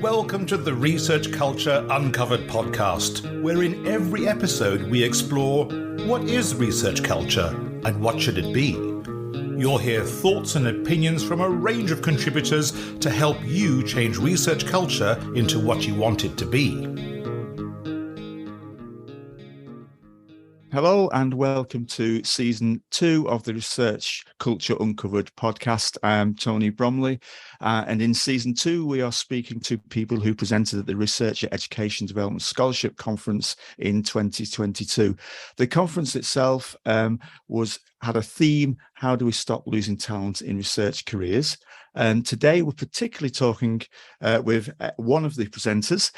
Welcome to the Research Culture Uncovered podcast, where in every episode we explore what is research culture and what should it be. You'll hear thoughts and opinions from a range of contributors to help you change research culture into what you want it to be. Hello and welcome to Season 2 of the Research Culture Uncovered podcast. I'm Tony Bromley, and in Season 2 we are speaking to people who presented at the Researcher Education Development Scholarship Conference in 2022. The conference itself had a theme: how do we stop losing talent in research careers? And today we're particularly talking with one of the presenters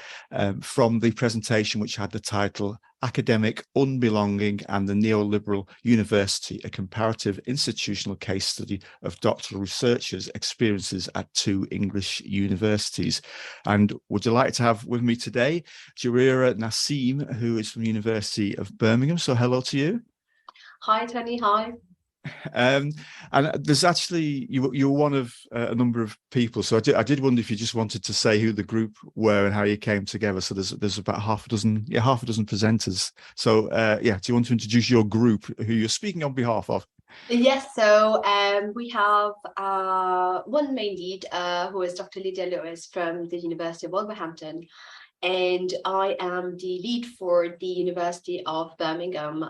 from the presentation which had the title Academic Unbelonging and the Neoliberal University, a comparative institutional case study of doctoral researchers' experiences at two English universities. And we're delighted to have with me today Jarira Nassim, who is from the University of Birmingham. So hello to you. Hi, Tony. Hi. And there's actually you're one of a number of people, so I did wonder if you just wanted to say who the group were and how you came together. So there's about half a dozen presenters. So do you want to introduce your group, who you're speaking on behalf of? Yes, so we have one main lead who is Dr. Lydia Lewis from the University of Wolverhampton. And I am the lead for the University of Birmingham.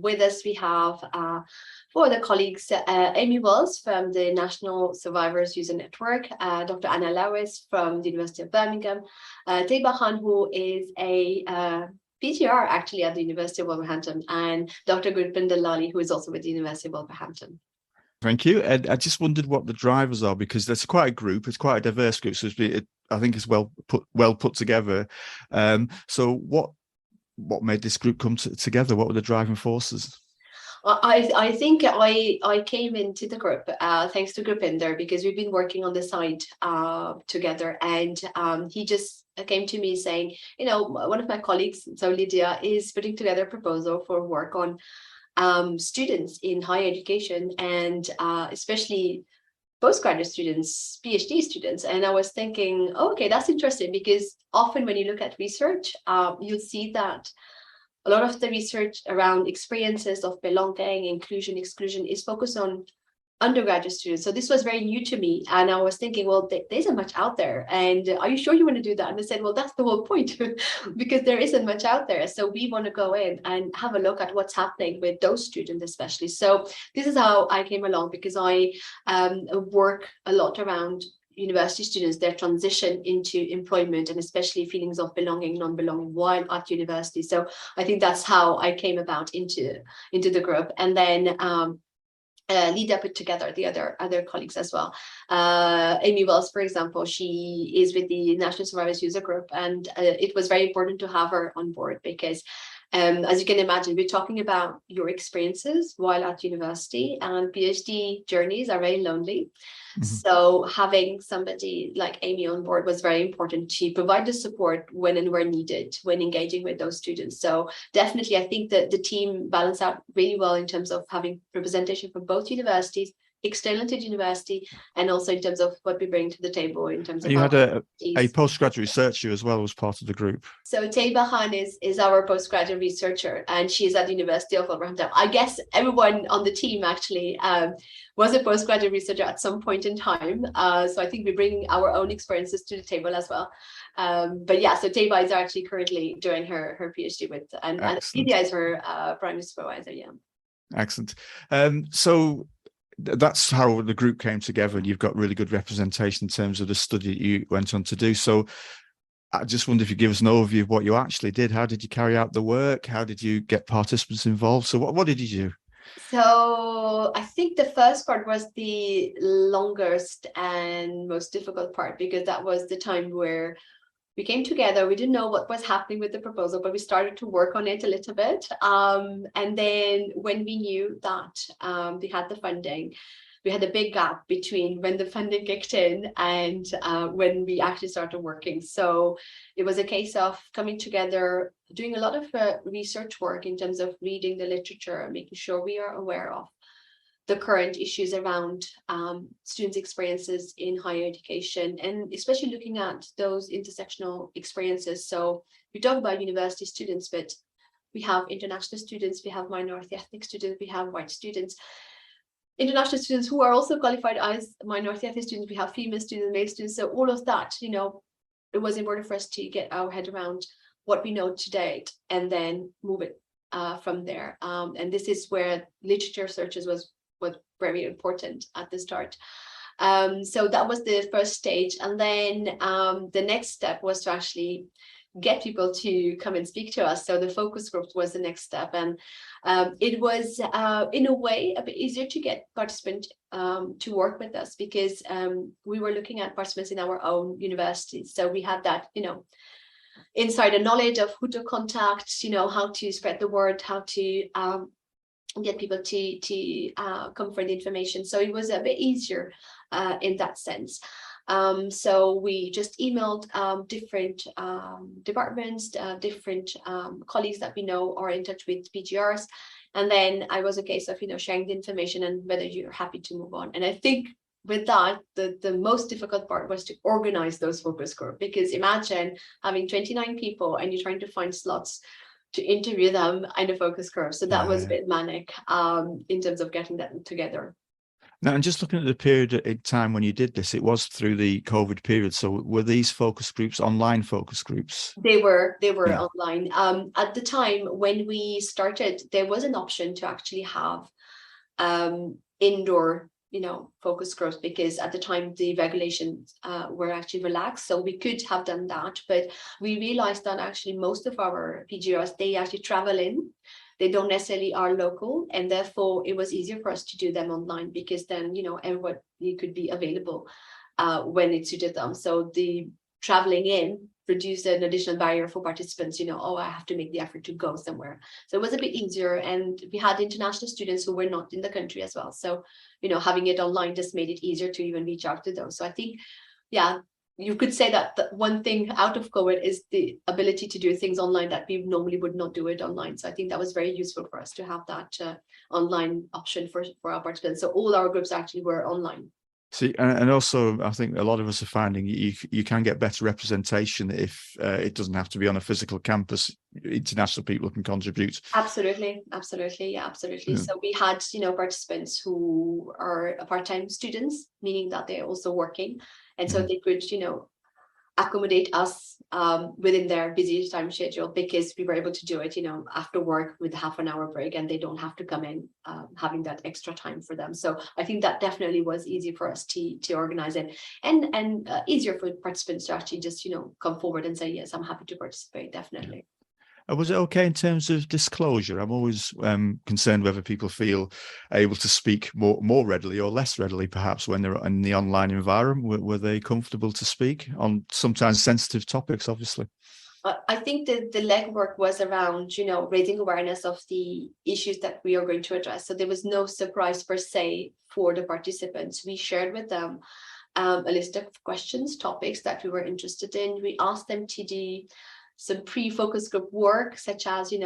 With us, we have four other colleagues: Amy Wells from the National Survivors User Network, Dr. Anna Lewis from the University of Birmingham, Teba Khan, who is a PGR actually at the University of Wolverhampton, and Dr. Gurpinder Lali, who is also with the University of Wolverhampton. Thank you. And I just wondered what the drivers are, because there's quite a group. It's quite a diverse group, so I think it's well put together. So what made this group come together? What were the driving forces? I think I came into the group thanks to Gurpinder, because we've been working on the site together, and he just came to me saying, one of my colleagues, so Lydia, is putting together a proposal for work on students in higher education, and especially postgraduate students, PhD students. And I was thinking, okay, that's interesting, because often when you look at research, you'll see that a lot of the research around experiences of belonging, inclusion, exclusion is focused on undergraduate students. So this was very new to me, and I was thinking, well, there isn't much out there, and are you sure you want to do that? And they said, well, that's the whole point, because there isn't much out there, so we want to go in and have a look at what's happening with those students especially. So this is how I came along, because I work a lot around university students, their transition into employment, and especially feelings of belonging, non-belonging while at university. So I think that's how I came about into the group. And then Lydia put together the other colleagues as well. Amy Wells, for example, she is with the National Survivors User Group, and it was very important to have her on board, because as you can imagine, we're talking about your experiences while at university, and PhD journeys are very lonely. Mm-hmm. So having somebody like Amy on board was very important to provide the support when and where needed when engaging with those students. So definitely, I think that the team balanced out really well in terms of having representation from both universities, external to the university, and also in terms of what we bring to the table in terms of. You had a postgraduate researcher as well as part of the group. So Teba Khan is our postgraduate researcher, and she is at the University of Wolverhampton. I guess everyone on the team actually was a postgraduate researcher at some point in time. So I think we bring our own experiences to the table as well. But yeah, so Teba is actually currently doing her PhD with, and Lydia is her primary supervisor. Yeah. Excellent. So that's how the group came together, and you've got really good representation in terms of the study that you went on to do. So I just wonder if you give us an overview of what you actually did. How did you carry out the work? How did you get participants involved? So what did you do? So I think the first part was the longest and most difficult part, because that was the time where we came together. We didn't know what was happening with the proposal, but we started to work on it a little bit. And then when we knew that we had the funding, we had a big gap between when the funding kicked in and when we actually started working. So it was a case of coming together, doing a lot of research work in terms of reading the literature, making sure we are aware of the current issues around students' experiences in higher education, and especially looking at those intersectional experiences. So we talk about university students, but we have international students, we have minority ethnic students, we have white students, international students who are also qualified as minority ethnic students, we have female students, male students. So all of that, it was important for us to get our head around what we know to date and then move it from there. And this is where literature searches was very important at the start. So that was the first stage. And then the next step was to actually get people to come and speak to us. So the focus group was the next step. And it was, in a way, a bit easier to get participants to work with us, because we were looking at participants in our own universities. So we had that, insider knowledge of who to contact, how to spread the word, how to get people to come for the information. So it was a bit easier in that sense. So we just emailed different departments, different colleagues that we know are in touch with PGRs. And then I was a case of, sharing the information and whether you're happy to move on. And I think with that, the most difficult part was to organize those focus groups, because imagine having 29 people and you're trying to find slots to interview them in a focus group. So that was a bit manic in terms of getting that together. Now, and just looking at the period in time when you did this, it was through the COVID period. So were these focus groups online focus groups? They were online. At the time when we started, there was an option to actually have indoor focus groups, because at the time the regulations were actually relaxed, so we could have done that. But we realized that actually most of our PGRs, they actually travel in, they don't necessarily are local, and therefore it was easier for us to do them online, because then everybody could be available when it suited them. So the traveling in reduced an additional barrier for participants, I have to make the effort to go somewhere. So it was a bit easier, and we had international students who were not in the country as well. So, having it online just made it easier to even reach out to those. So I think, you could say that the one thing out of COVID is the ability to do things online that we normally would not do it online. So I think that was very useful for us to have that online option for our participants. So all our groups actually were online. See, and also I think a lot of us are finding you can get better representation if it doesn't have to be on a physical campus. International people can contribute. Absolutely, yeah, absolutely. Yeah. So we had, participants who are part-time students, meaning that they're also working, and so they could, accommodate us within their busy time schedule, because we were able to do it, after work with half an hour break, and they don't have to come in having that extra time for them. So I think that definitely was easy for us to organize it, and easier for participants to actually just, come forward and say, yes, I'm happy to participate, definitely. Was it okay in terms of disclosure? I'm always concerned whether people feel able to speak more readily or less readily, perhaps, when they're in the online environment. Were they comfortable to speak on sometimes sensitive topics, obviously? I think that the legwork was around, raising awareness of the issues that we are going to address. So there was no surprise per se for the participants. We shared with them a list of questions, topics that we were interested in. We asked them to do some pre-focus group work, such as, do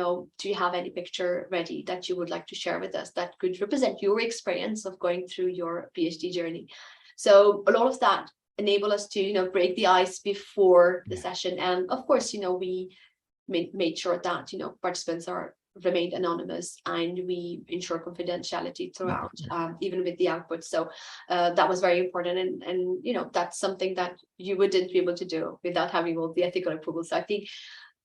you have any picture ready that you would like to share with us that could represent your experience of going through your PhD journey? So a lot of that enable us to, break the ice before the session. And of course, we made sure that, participants remained anonymous, and we ensure confidentiality throughout, even with the output. So that was very important, and that's something that you wouldn't be able to do without having all the ethical approval. So I think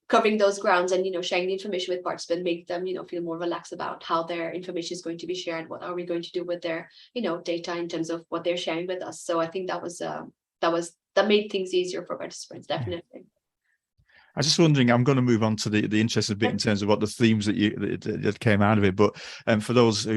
covering those grounds and sharing the information with participants make them feel more relaxed about how their information is going to be shared, what are we going to do with their data in terms of what they're sharing with us. So I think that made things easier for participants, definitely. I was just wondering, I'm going to move on to the interesting bit in terms of what the themes that came out of it. But for those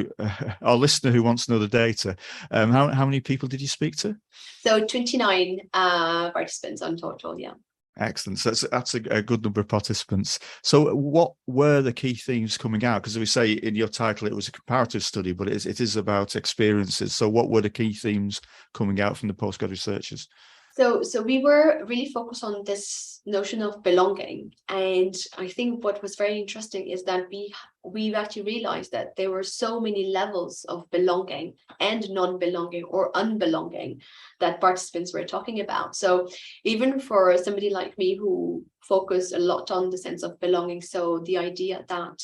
our listener who wants to know the data, how many people did you speak to? So 29 participants on total, yeah. Excellent. So that's a good number of participants. So what were the key themes coming out? Because we say in your title, it was a comparative study, but it is about experiences. So what were the key themes coming out from the postgrad researchers? So we were really focused on this notion of belonging. And I think what was very interesting is that we we've actually realized that there were so many levels of belonging and non-belonging or unbelonging that participants were talking about. So even for somebody like me who focused a lot on the sense of belonging, so the idea that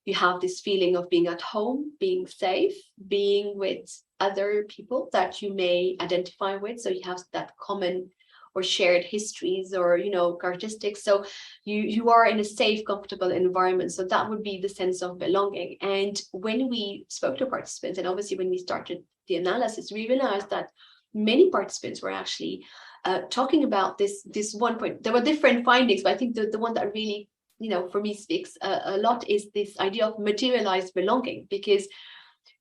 you have this feeling of being at home, being safe, being with other people that you may identify with. So you have that common or shared histories or, characteristics. So you are in a safe, comfortable environment. So that would be the sense of belonging. And when we spoke to participants, and obviously when we started the analysis, we realized that many participants were actually talking about this one point. There were different findings, but I think the one that really, for me speaks a lot is this idea of materialized belonging, because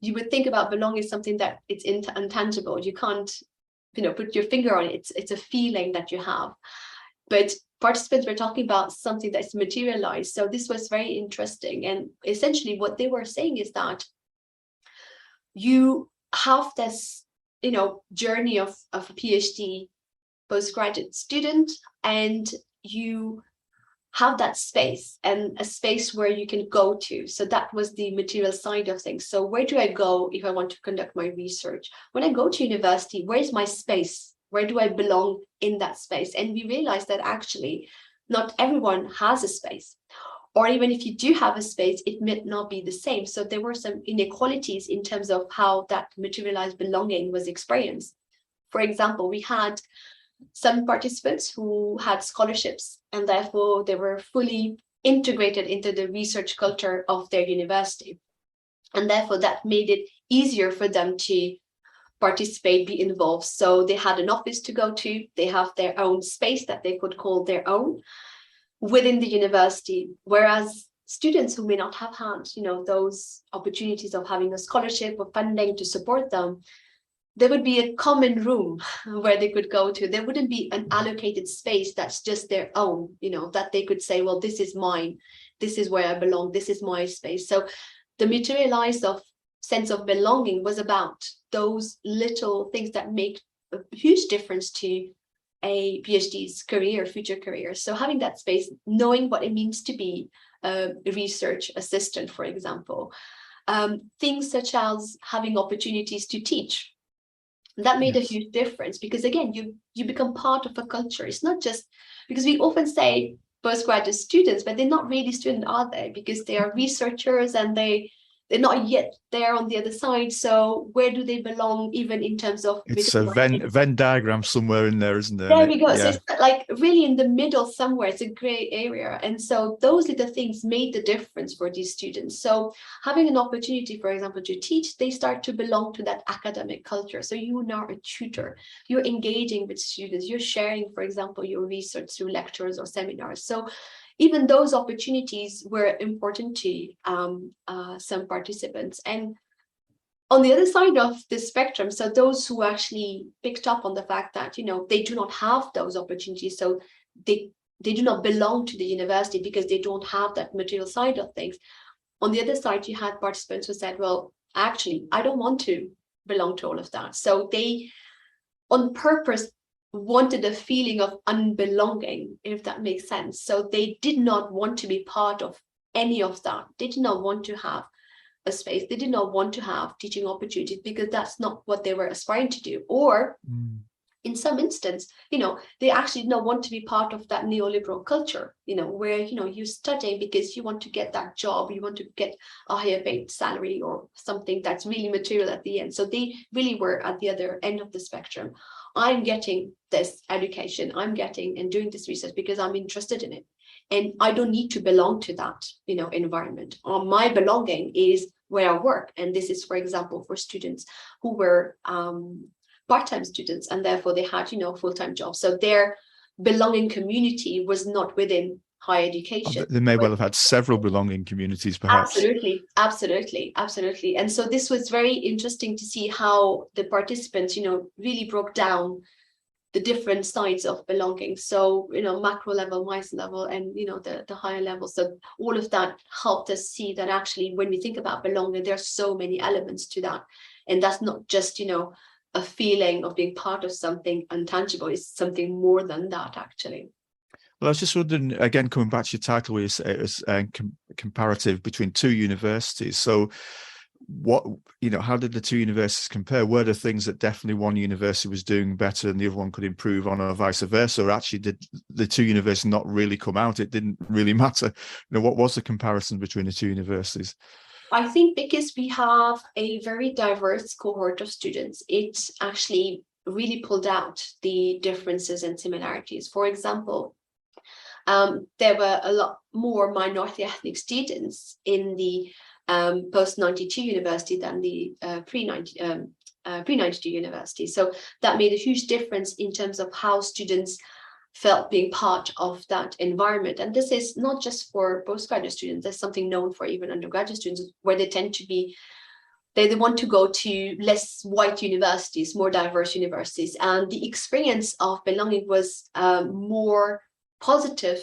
you would think about belonging as something that it's intangible. You can't put your finger on it. It's a feeling that you have. But participants were talking about something that's materialized. So this was very interesting. And essentially what they were saying is that you have this, journey of a PhD postgraduate student, and you have that space and a space where you can go to. So that was the material side of things. So where do I go if I want to conduct my research? When I go to university, where's my space? Where do I belong in that space? And we realized that actually not everyone has a space. Or even if you do have a space, it may not be the same. So there were some inequalities in terms of how that materialized belonging was experienced. For example, we had some participants who had scholarships, and therefore they were fully integrated into the research culture of their university. And therefore that made it easier for them to participate, be involved. So they had an office to go to, they have their own space that they could call their own within the university. Whereas students who may not have had, those opportunities of having a scholarship or funding to support them, there would be a common room where they could go to. There wouldn't be an allocated space that's just their own, that they could say, well, this is mine. This is where I belong. This is my space. So the materialized of sense of belonging was about those little things that make a huge difference to a PhD's career, future career. So having that space, knowing what it means to be a research assistant, for example, things such as having opportunities to teach. That made a huge difference, because again, you become part of a culture. It's not just because we often say postgraduate students, but they're not really students, are they? Because they are researchers and they're not yet there on the other side. So where do they belong, even in terms of? It's a Venn diagram somewhere in there, isn't there? There we go. Yeah. So it's like really in the middle somewhere. It's a gray area. And so those little things made the difference for these students. So having an opportunity, for example, to teach, they start to belong to that academic culture. So you are now a tutor. You're engaging with students. You're sharing, for example, your research through lectures or seminars. So even those opportunities were important to some participants. And on the other side of the spectrum, so those who actually picked up on the fact that, they do not have those opportunities, so they do not belong to the university because they don't have that material side of things. On the other side, you had participants who said, well, actually, I don't want to belong to all of that. So they, on purpose, wanted a feeling of unbelonging, if that makes sense. So they did not want to be part of any of that. They did not want to have a space. They did not want to have teaching opportunities because that's not what they were aspiring to do. Or in some instance, they actually did not want to be part of that neoliberal culture, where, you're studying because you want to get that job, you want to get a higher paid salary or something that's really material at the end. So they really were at the other end of the spectrum. I'm getting this education, I'm getting and doing this research because I'm interested in it. And I don't need to belong to that, environment. My belonging is where I work. And this is, for example, for students who were part-time students, and therefore they had, full-time jobs. So their belonging community was not within higher education. They may well have had several belonging communities, perhaps. Absolutely. And so this was very interesting to see how the participants, really broke down the different sides of belonging. So, macro level, micro level, and, the higher level. So all of that helped us see that actually, when we think about belonging, there are so many elements to that. And that's not just, a feeling of being part of something intangible. It's something more than that, actually. Well, I was just wondering, again, coming back to your title, where you say it was comparative between two universities. So what, how did the two universities compare? Were there things that definitely one university was doing better and the other one could improve on, or vice versa? Or actually did the two universities not really come out? It didn't really matter. What was the comparison between the two universities? I think because we have a very diverse cohort of students, it actually really pulled out the differences and similarities. For example, there were a lot more minority ethnic students in the post-92 university than the pre-92 university. So that made a huge difference in terms of how students felt being part of that environment. And this is not just for postgraduate students, there's something known for even undergraduate students, where they tend to be, they want to go to less white universities, more diverse universities. And the experience of belonging was more positive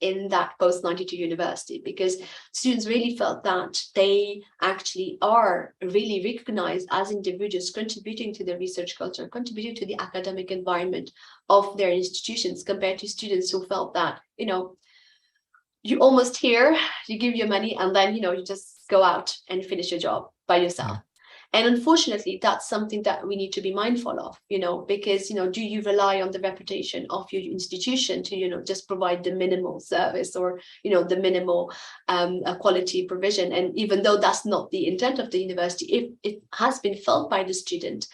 in that post-92 university, because students really felt that they actually are really recognized as individuals contributing to the research culture, contributing to the academic environment of their institutions, compared to students who felt that, you almost here, you give your money, and then, you just go out and finish your job by yourself. Yeah. And unfortunately, that's something that we need to be mindful of, because, do you rely on the reputation of your institution to, just provide the minimal service or, the minimal quality provision? And even though that's not the intent of the university, if it has been felt by the student,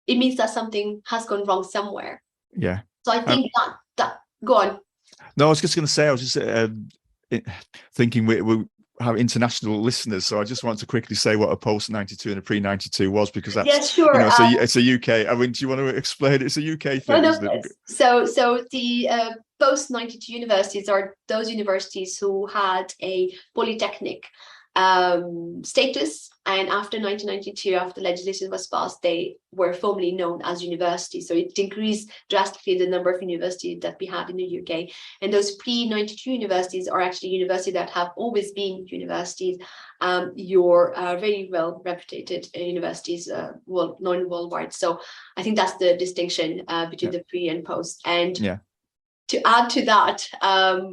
it means that something has gone wrong somewhere. Yeah. So I think that go on. No, I was just going to say, I was just thinking we have international listeners, so I just want to quickly say what a post-92 and a pre-92 was, because that's, yes, sure. It's a UK. I mean, do you want to explain it? It's a UK thing, no, isn't it? So the post-92 universities are those universities who had a polytechnic status, and after 1992, after legislation was passed, they were formally known as universities. So it increased drastically the number of universities that we had in the UK. And those pre-92 universities are actually universities that have always been universities. Your very well reputed universities, known worldwide. So I think that's the distinction between the pre and post. And to add to that,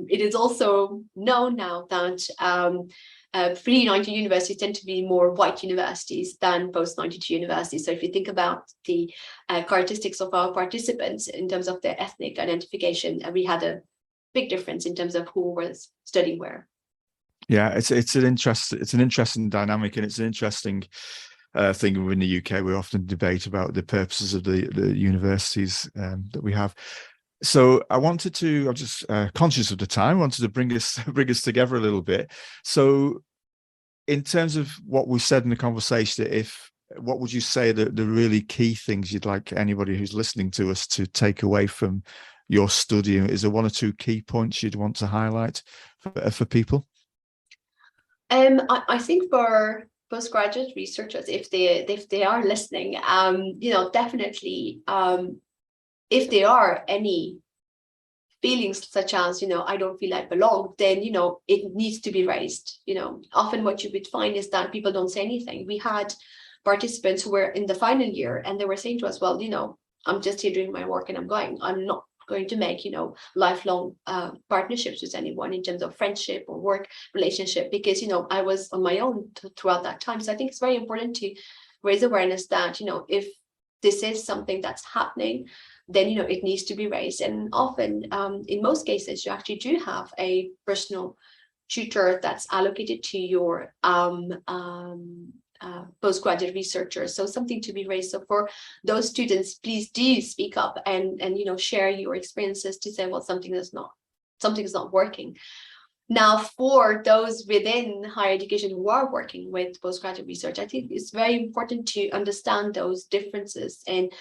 it is also known now that pre-92 universities tend to be more white universities than post-92 universities. So if you think about the characteristics of our participants in terms of their ethnic identification, we had a big difference in terms of who was studying where. Yeah, it's an interesting dynamic, and it's an interesting thing within the UK. We often debate about the purposes of the universities that we have. So I'm just conscious of the time. I wanted to bring us together a little bit. So in terms of what we said in the conversation, what would you say that the really key things you'd like anybody who's listening to us to take away from your study? Is there one or two key points you'd want to highlight for people? I think for postgraduate researchers, if they are listening, definitely, if there are any feelings such as, I don't feel I belong, then, it needs to be raised. Often what you would find is that people don't say anything. We had participants who were in the final year, and they were saying to us, well, I'm just here doing my work and I'm going. I'm not going to make, lifelong partnerships with anyone in terms of friendship or work relationship, because, I was on my own throughout that time. So I think it's very important to raise awareness that, if this is something that's happening, then, it needs to be raised. And often, in most cases, you actually do have a personal tutor that's allocated to your postgraduate researchers. So something to be raised. So for those students, please do speak up and share your experiences to say, well, something is not working. Now, for those within higher education who are working with postgraduate research, I think it's very important to understand those differences and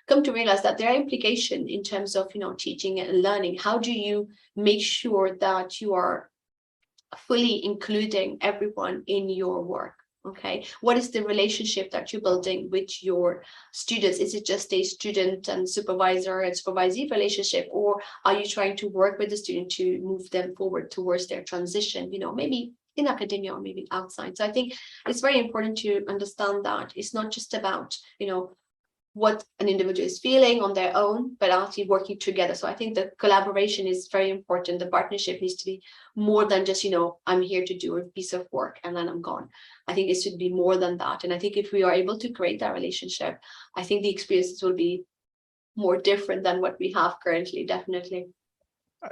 come to realize that there are implications in terms of, teaching and learning. How do you make sure that you are fully including everyone in your work? Okay, what is the relationship that you're building with your students? Is it just a student and supervisor and supervisee relationship, or are you trying to work with the student to move them forward towards their transition, maybe in academia or maybe outside? So I think it's very important to understand that it's not just about, what an individual is feeling on their own, but actually working together. So I think the collaboration is very important. The partnership needs to be more than just, I'm here to do a piece of work and then I'm gone. I think it should be more than that. And I think if we are able to create that relationship, I think the experiences will be more different than what we have currently, definitely.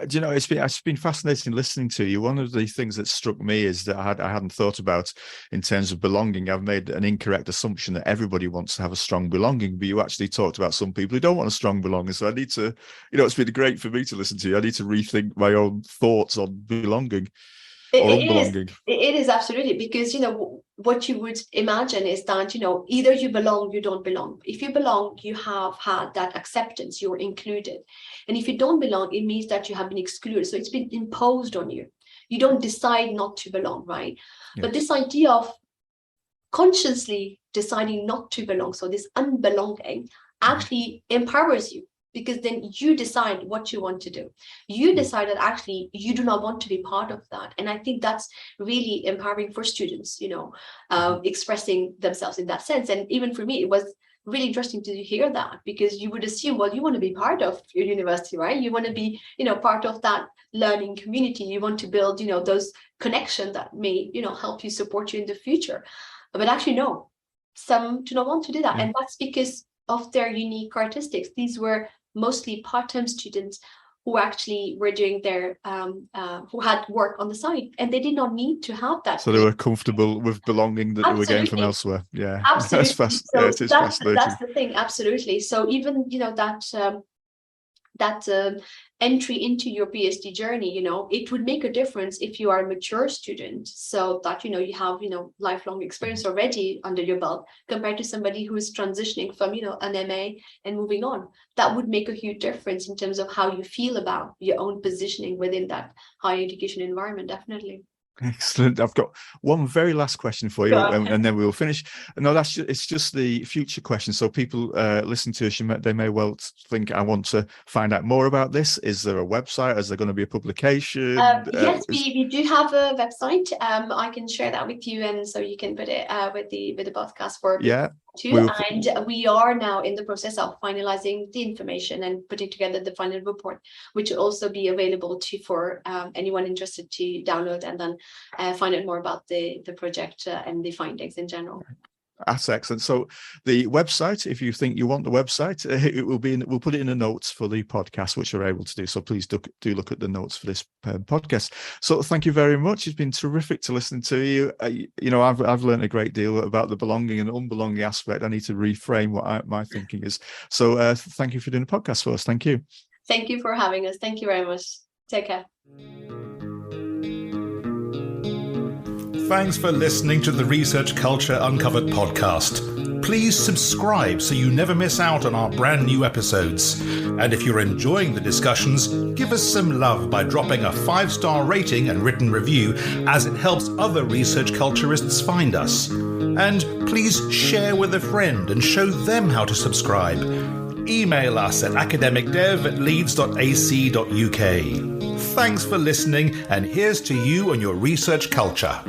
It's been fascinating listening to you. One of the things that struck me is that I hadn't thought about in terms of belonging. I've made an incorrect assumption that everybody wants to have a strong belonging, but you actually talked about some people who don't want a strong belonging. So I need to, it's been great for me to listen to you. I need to rethink my own thoughts on belonging. It is absolutely, because what you would imagine is that either you belong, you don't belong. If you belong, you have had that acceptance, you're included, and if you don't belong, it means that you have been excluded. So it's been imposed on you. You don't decide not to belong, right? Yes. But this idea of consciously deciding not to belong, so this unbelonging, actually empowers you. Because then you decide what you want to do. You decide that actually you do not want to be part of that. And I think that's really empowering for students, expressing themselves in that sense. And even for me, it was really interesting to hear that, because you would assume, well, you want to be part of your university, right? You want to be, part of that learning community. You want to build, those connections that may, help you, support you in the future. But actually, no, some do not want to do that. And that's because of their unique characteristics. These were mostly part-time students who actually were doing their who had work on the side, and they did not need to have that. So they were comfortable with belonging that they were getting from elsewhere. Yeah, absolutely. It is fascinating. That's the thing, absolutely. So even that entry into your PhD journey, it would make a difference if you are a mature student, so that you have lifelong experience already under your belt, compared to somebody who is transitioning from an MA and moving on. That would make a huge difference in terms of how you feel about your own positioning within that higher education environment, definitely. Excellent. I've got one very last question for you, and then we will finish. No, it's just the future question. So people listen to us, they may well think, I want to find out more about this. Is there a website? Is there going to be a publication? Yes, we do have a website. I can share that with you, and so you can put it with the podcast for too. And we are now in the process of finalizing the information and putting together the final report, which will also be available for anyone interested to download and then find out more about the project and the findings in general. That's excellent. So the website, if you think you want the website, it will be we'll put it in the notes for the podcast, which you're able to do. So please do look at the notes for this podcast. So thank you very much. It's been terrific to listen to you. I've learned a great deal about the belonging and unbelonging aspect. I need to reframe what my thinking is. So thank you for doing the podcast for us. Thank you. Thank you for having us. Thank you very much. Take care. Thanks for listening to the Research Culture Uncovered podcast. Please subscribe so you never miss out on our brand new episodes. And if you're enjoying the discussions, give us some love by dropping a 5-star rating and written review, as it helps other research culturists find us. And please share with a friend and show them how to subscribe. Email us at academicdev@leeds.ac.uk. Thanks for listening, and here's to you and your research culture.